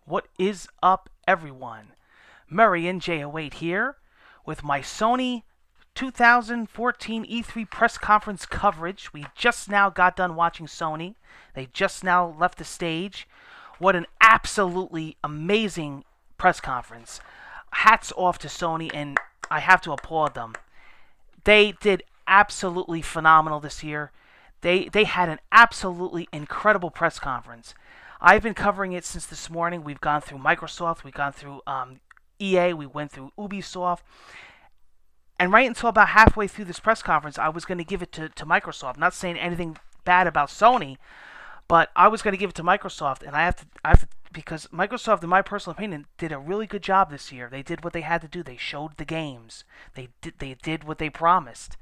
What is up, everyone? Murray and J08 here with my Sony 2014 E3 press conference coverage. We just now got done watching Sony. They just now left the stage. What an absolutely amazing press conference. Hats off to Sony, and I have to applaud them. They did absolutely phenomenal this year. They had an absolutely incredible press conference. I've been covering it since this morning. We've gone through Microsoft, we've gone through EA, we went through Ubisoft. And right until about halfway through this press conference, I was going to give it to Microsoft. Not saying anything bad about Sony, but I was going to give it to Microsoft, and I have to, because Microsoft, in my personal opinion, did a really good job this year. They did what they had to do. They showed the games. They did what they promised.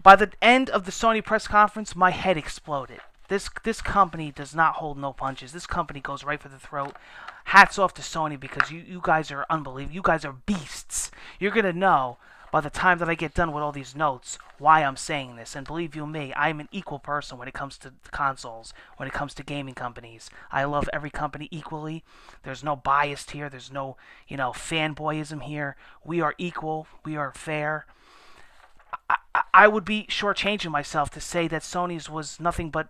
By the end of the Sony press conference, my head exploded. This company does not hold no punches. This company goes right for the throat. Hats off to Sony, because you guys are unbelievable. You guys are beasts. You're going to know by the time that I get done with all these notes why I'm saying this. And believe you me, I'm an equal person when it comes to consoles, when it comes to gaming companies. I love every company equally. There's no bias here. There's no, fanboyism here. We are equal. We are fair. I would be shortchanging myself to say that Sony's was nothing but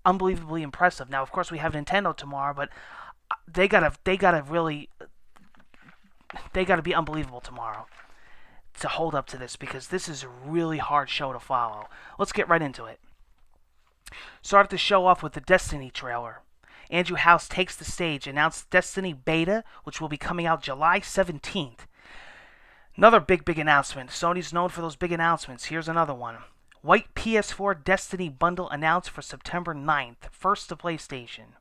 unbelievably impressive. Now, of course, we have Nintendo tomorrow, but they gotta be unbelievable tomorrow to hold up to this, because this is a really hard show to follow. Let's get right into it. Started the show off with the Destiny trailer. Andrew House takes the stage, announced Destiny Beta, which will be coming out July 17th. Another big announcement. Sony's known for those big announcements. Here's another one. White PS4 Destiny bundle announced for September 9th, first to PlayStation.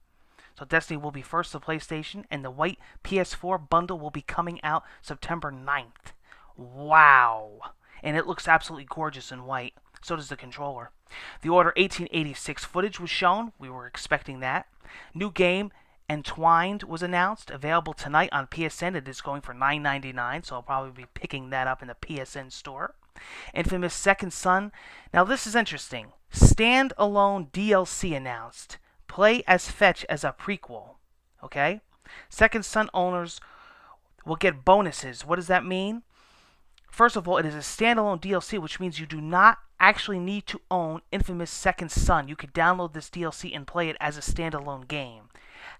So Destiny will be first to PlayStation, and the white PS4 bundle will be coming out September 9th. Wow. And it looks absolutely gorgeous in white. So does the controller. The Order 1886 footage was shown. We were expecting that. New game, Entwined, was announced. Available tonight on PSN. It is going for $9.99, so I'll probably be picking that up in the PSN store. Infamous Second Son. Now this is interesting. Standalone DLC announced. Play as Fetch as a prequel. Okay? Second Son owners will get bonuses. What does that mean? First of all, it is a standalone DLC, which means you do not actually need to own Infamous Second Son. You could download this DLC and play it as a standalone game.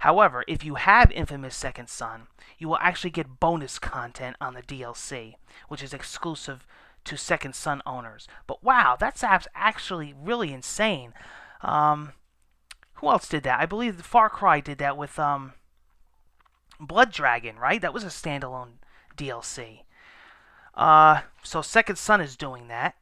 However, if you have Infamous Second Son, you will actually get bonus content on the DLC, which is exclusive to Second Son owners. But wow, that's actually really insane. Who else did that? I believe Far Cry did that with Blood Dragon, right? That was a standalone DLC. So Second Son is doing that.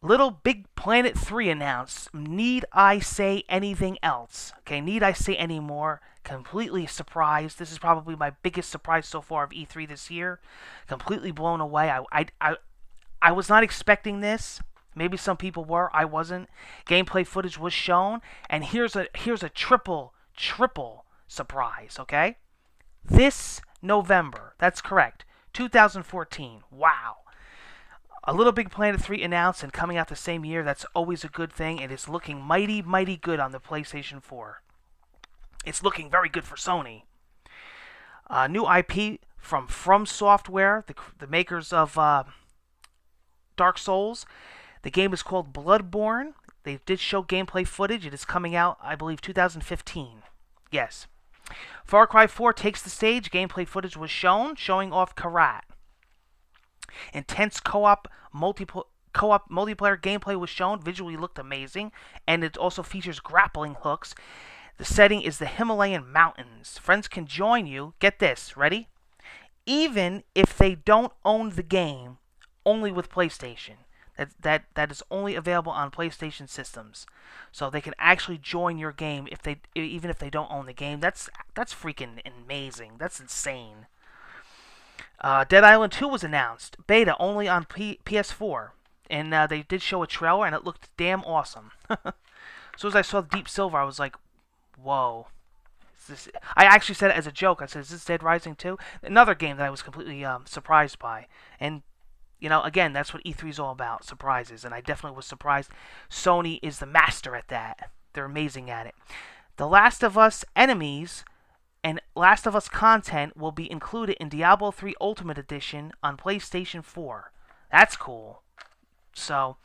Little Big Planet 3 announced. Need I say anything else? Okay, need I say any more? Completely surprised. This is probably my biggest surprise so far of E3 this year. Completely blown away. I was not expecting this. Maybe some people were. I wasn't. Gameplay footage was shown, and here's a triple surprise. Okay, this November. That's correct. 2014. Wow. A Little Big Planet 3 announced and coming out the same year. That's always a good thing. It is looking mighty good on the PlayStation 4. It's looking very good for Sony. New IP from Software, the makers of Dark Souls. The game is called Bloodborne. They did show gameplay footage. It is coming out, I believe, 2015. Yes. Far Cry 4 takes the stage. Gameplay footage was shown, showing off Karat. Intense co-op multiplayer gameplay was shown. Visually looked amazing, and it also features grappling hooks. The setting is the Himalayan mountains. Friends can join you. Get this, ready? Even if they don't own the game, only with PlayStation. That is only available on PlayStation systems, so they can actually join your game even if they don't own the game. That's freaking amazing. That's insane. Dead Island 2 was announced. Beta only on PS4. And they did show a trailer, and it looked damn awesome. As soon as I saw Deep Silver, I was like, whoa. I actually said it as a joke. I said, is this Dead Rising 2? Another game that I was completely surprised by. And, again, that's what E3 is all about, surprises. And I definitely was surprised. Sony is the master at that. They're amazing at it. The Last of Us enemies and Last of Us content will be included in Diablo 3 Ultimate Edition on PlayStation 4. That's cool. So,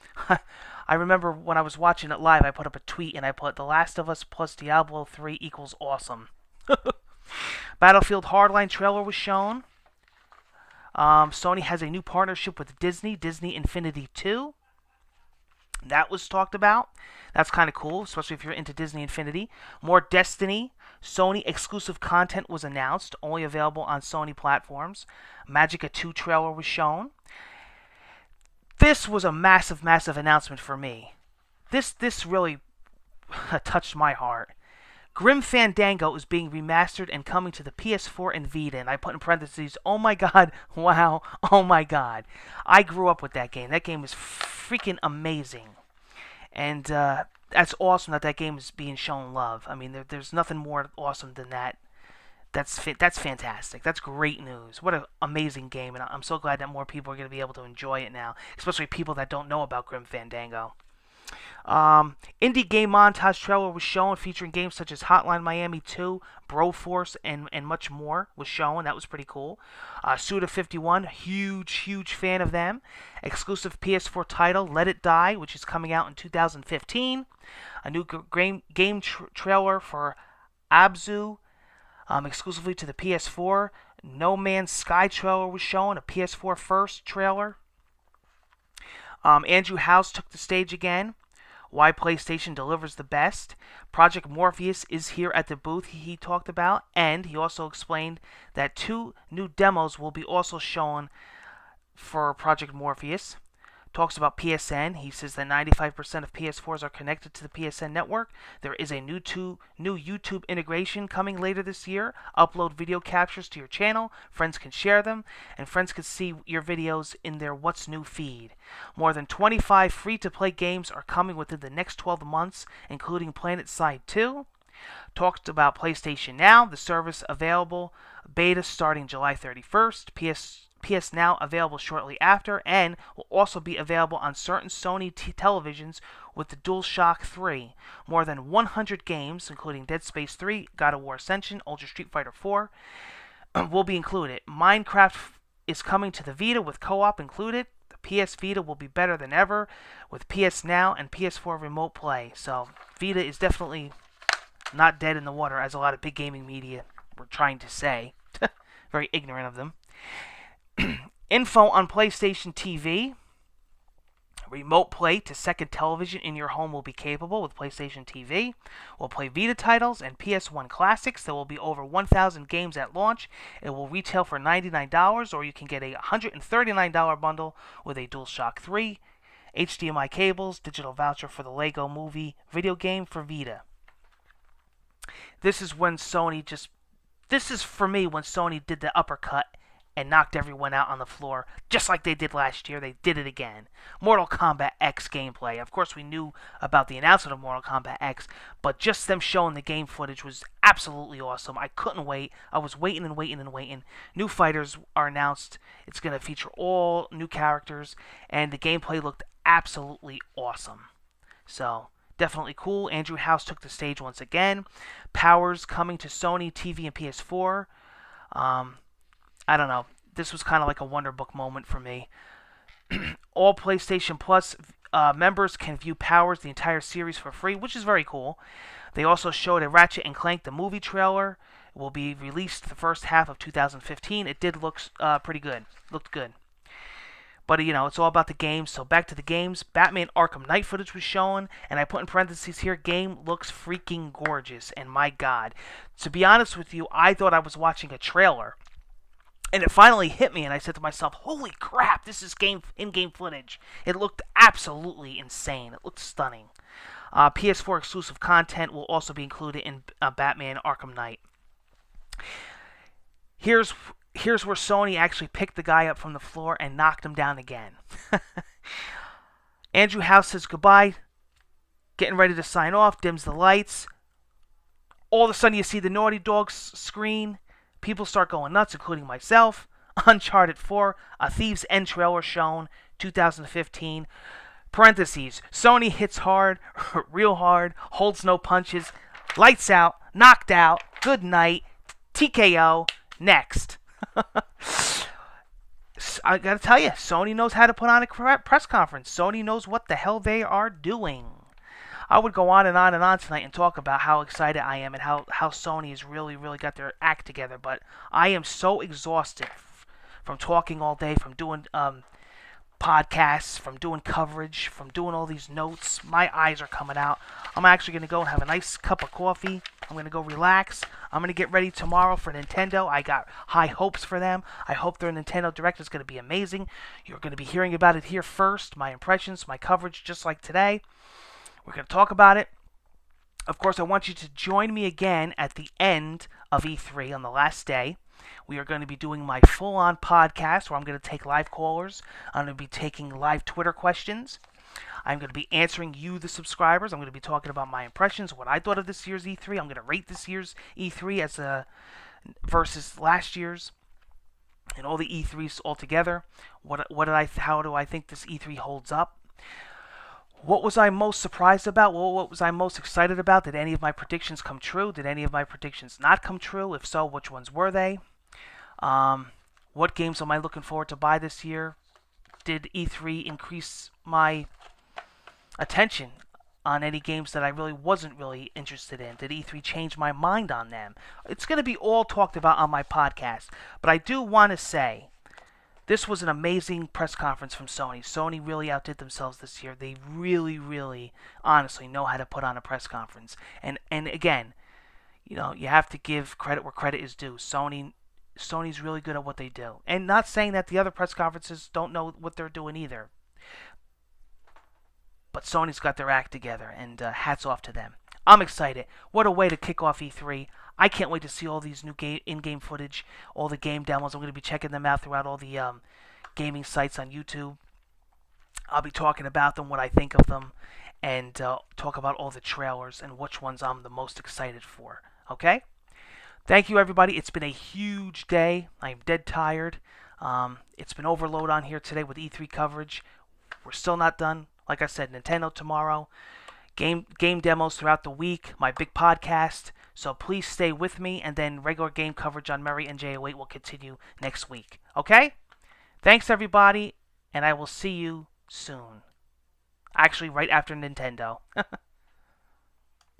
I remember when I was watching it live, I put up a tweet and I put The Last of Us plus Diablo 3 equals awesome. Battlefield Hardline trailer was shown. Sony has a new partnership with Disney, Disney Infinity 2. That was talked about. That's kind of cool, especially if you're into Disney Infinity. More Destiny. Sony exclusive content was announced, only available on Sony platforms. Magicka 2 trailer was shown. This was a massive, massive announcement for me. This really touched my heart. Grim Fandango is being remastered and coming to the PS4 and Vita. And I put in parentheses, oh my god, wow, oh my god. I grew up with that game. That game is freaking amazing. And that's awesome that game is being shown love. I mean, there's nothing more awesome than that. That's fantastic. That's great news. What an amazing game. And I'm so glad that more people are going to be able to enjoy it now. Especially people that don't know about Grim Fandango. Indie game montage trailer was shown featuring games such as Hotline Miami 2, Broforce, and much more was shown. That was pretty cool. Suda51, huge fan of them. Exclusive PS4 title, Let It Die, which is coming out in 2015. A new game trailer for Abzu, exclusively to the PS4. No Man's Sky trailer was shown, a PS4 first trailer. Andrew House took the stage again. Why PlayStation delivers the best. Project Morpheus is here at the booth he talked about, and he also explained that 2 new demos will be also shown for Project Morpheus. Talks about PSN. He says that 95% of PS4s are connected to the PSN network. There is a new YouTube integration coming later this year. Upload video captures to your channel. Friends can share them, and friends can see your videos in their What's New feed. More than 25 free-to-play games are coming within the next 12 months, including PlanetSide 2. Talked about PlayStation Now, the service available beta starting July 31st. PS Now available shortly after, and will also be available on certain Sony televisions with the DualShock 3. More than 100 games, including Dead Space 3, God of War Ascension, Ultra Street Fighter 4, will be included. Minecraft is coming to the Vita with co-op included. The PS Vita will be better than ever with PS Now and PS4 Remote Play. So Vita is definitely not dead in the water, as a lot of big gaming media were trying to say. Very ignorant of them. Info on PlayStation TV. Remote play to second television in your home will be capable with PlayStation TV. We'll play Vita titles and PS1 classics. There will be over 1,000 games at launch. It will retail for $99, or you can get a $139 bundle with a DualShock 3, HDMI cables, digital voucher for the Lego Movie video game for Vita. This is when Sony this is for me when Sony did the uppercut and knocked everyone out on the floor, just like they did last year. They did it again. Mortal Kombat X gameplay. Of course, we knew about the announcement of Mortal Kombat X, but just them showing the game footage was absolutely awesome. I couldn't wait. I was waiting. New fighters are announced. It's going to feature all new characters, and the gameplay looked absolutely awesome. So, definitely cool. Andrew House took the stage once again. Powers coming to Sony, TV, and PS4. I don't know. This was kind of like a Wonder Book moment for me. All PlayStation Plus members can view Powers, the entire series, for free, which is very cool. They also showed a Ratchet and Clank, the movie trailer. It will be released the first half of 2015. It did look pretty good. Looked good. But, it's all about the games. So back to the games. Batman Arkham Knight footage was shown. And I put in parentheses here, game looks freaking gorgeous. And my God. To be honest with you, I thought I was watching a trailer. And it finally hit me, and I said to myself, holy crap, this is in-game footage. It looked absolutely insane. It looked stunning. PS4 exclusive content will also be included in Batman Arkham Knight. Here's where Sony actually picked the guy up from the floor and knocked him down again. Andrew House says goodbye, getting ready to sign off, dims the lights. All of a sudden you see the Naughty Dog screen. People start going nuts, including myself. Uncharted 4, A Thief's End trailer shown, 2015. Parentheses, Sony hits hard, real hard, holds no punches. Lights out, knocked out, good night, TKO, next. I gotta tell you, Sony knows how to put on a press conference. Sony knows what the hell they are doing. I would go on and on and on tonight and talk about how excited I am and how Sony has really, really got their act together. But I am so exhausted from talking all day, from doing podcasts, from doing coverage, from doing all these notes. My eyes are coming out. I'm actually going to go and have a nice cup of coffee. I'm going to go relax. I'm going to get ready tomorrow for Nintendo. I got high hopes for them. I hope their Nintendo Direct is going to be amazing. You're going to be hearing about it here first. My impressions, my coverage, just like today. We're going to talk about it. Of course, I want you to join me again at the end of E3 on the last day. We are going to be doing my full-on podcast where I'm going to take live callers. I'm going to be taking live Twitter questions. I'm going to be answering you, the subscribers. I'm going to be talking about my impressions, what I thought of this year's E3. I'm going to rate this year's E3 as versus last year's and all the E3s altogether. How do I think this E3 holds up? What was I most surprised about? What was I most excited about? Did any of my predictions come true? Did any of my predictions not come true? If so, which ones were they? What games am I looking forward to buy this year? Did E3 increase my attention on any games that I really wasn't really interested in? Did E3 change my mind on them? It's going to be all talked about on my podcast. But I do want to say, this was an amazing press conference from Sony. Sony really outdid themselves this year. They really, really, honestly know how to put on a press conference. And again, you have to give credit where credit is due. Sony's really good at what they do. And not saying that the other press conferences don't know what they're doing either. But Sony's got their act together, and hats off to them. I'm excited. What a way to kick off E3. I can't wait to see all these new in-game footage, all the game demos. I'm going to be checking them out throughout all the gaming sites on YouTube. I'll be talking about them, what I think of them, and talk about all the trailers and which ones I'm the most excited for. Okay? Thank you, everybody. It's been a huge day. I'm dead tired. It's been overload on here today with E3 coverage. We're still not done. Like I said, Nintendo tomorrow. Game demos throughout the week. My big podcast. So please stay with me, and then regular game coverage on Murray and J08 will continue next week. Okay? Thanks, everybody, and I will see you soon. Actually, right after Nintendo.